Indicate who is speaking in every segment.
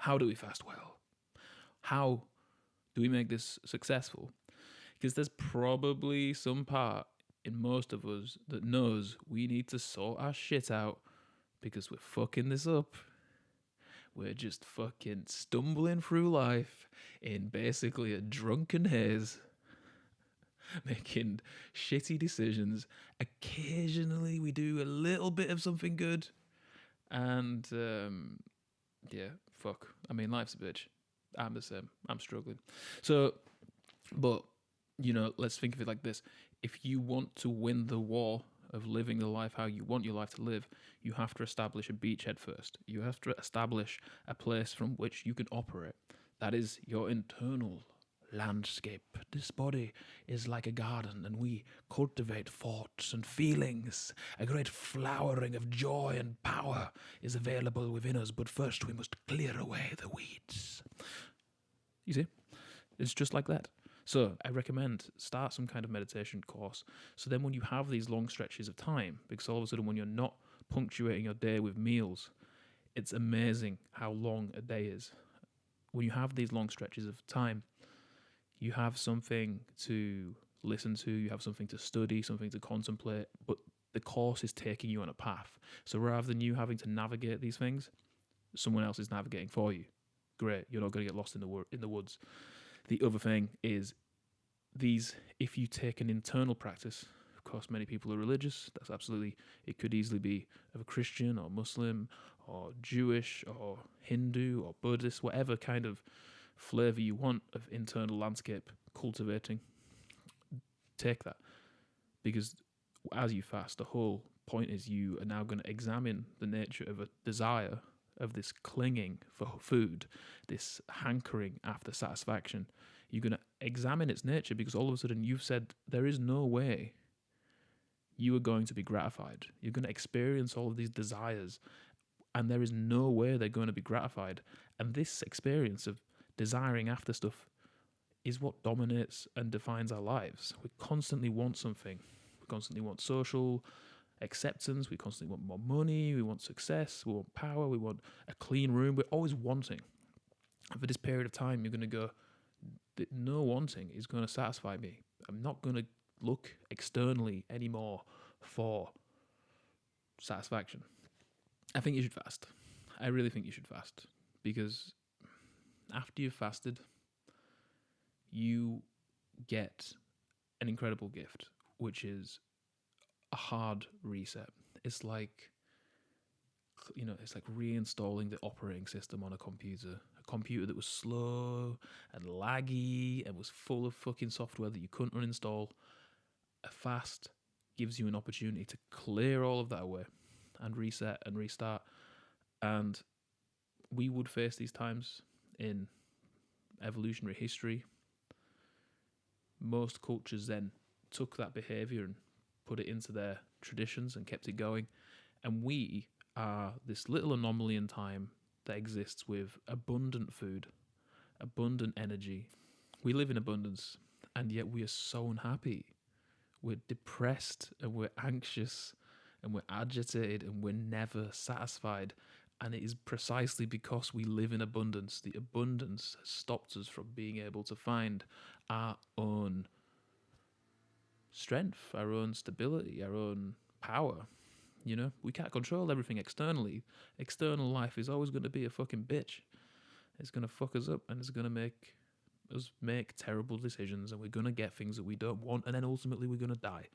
Speaker 1: How do we fast well? How do we make this successful? Because there's probably some part in most of us that knows we need to sort our shit out because we're fucking this up. We're just fucking stumbling through life in basically a drunken haze, making shitty decisions. Occasionally we do a little bit of something good. And yeah, fuck. I mean, life's a bitch. I'm the same. I'm struggling. So, but, let's think of it like this. If you want to win the war of living the life how you want your life to live, you have to establish a beachhead first. You have to establish a place from which you can operate. That is your internal landscape. This body is like a garden, and we cultivate thoughts and feelings. A great flowering of joy and power is available within us, but first we must clear away the weeds. You see? It's just like that. So I recommend start some kind of meditation course. So then when you have these long stretches of time, because all of a sudden when you're not punctuating your day with meals, it's amazing how long a day is. When you have these long stretches of time, you have something to listen to, you have something to study, something to contemplate, but the course is taking you on a path. So rather than you having to navigate these things, someone else is navigating for you. Great, you're not going to get lost in the woods. The other thing is if you take an internal practice, of course many people are religious, that's absolutely, it could easily be of a Christian or Muslim or Jewish or Hindu or Buddhist, whatever kind of flavour you want of internal landscape cultivating, take that. Because as you fast, the whole point is you are now going to examine the nature of a desire, of this clinging for food, this hankering after satisfaction. You're going to examine its nature because all of a sudden you've said there is no way you are going to be gratified. You're going to experience all of these desires and there is no way they're going to be gratified. And this experience of desiring after stuff is what dominates and defines our lives. We constantly want something. We constantly want social acceptance. We constantly want more money. We want success. We want power. We want a clean room. We're always wanting. And for this period of time, you're going to go, no wanting is going to satisfy me. I'm not going to look externally anymore for satisfaction. I think you should fast. I really think you should fast because after you've fasted, you get an incredible gift, which is a hard reset. It's like, it's like reinstalling the operating system on a computer that was slow and laggy and was full of fucking software that you couldn't uninstall. A fast gives you an opportunity to clear all of that away and reset and restart. And we would face these times in evolutionary history. Most cultures then took that behavior and put it into their traditions and kept it going. And we are this little anomaly in time that exists with abundant food, abundant energy. We live in abundance, and yet we are so unhappy. We're depressed and we're anxious and we're agitated and we're never satisfied. And it is precisely because we live in abundance. The abundance has stopped us from being able to find our own strength, our own stability, our own power. We can't control everything externally. External life is always going to be a fucking bitch. It's going to fuck us up and it's going to make us make terrible decisions and we're going to get things that we don't want and then ultimately we're going to die.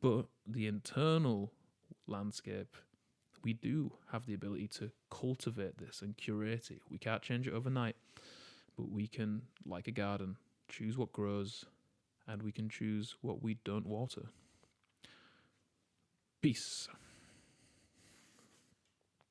Speaker 1: But the internal landscape, we do have the ability to cultivate this and curate it. We can't change it overnight, but we can, like a garden, choose what grows and we can choose what we don't water. Peace.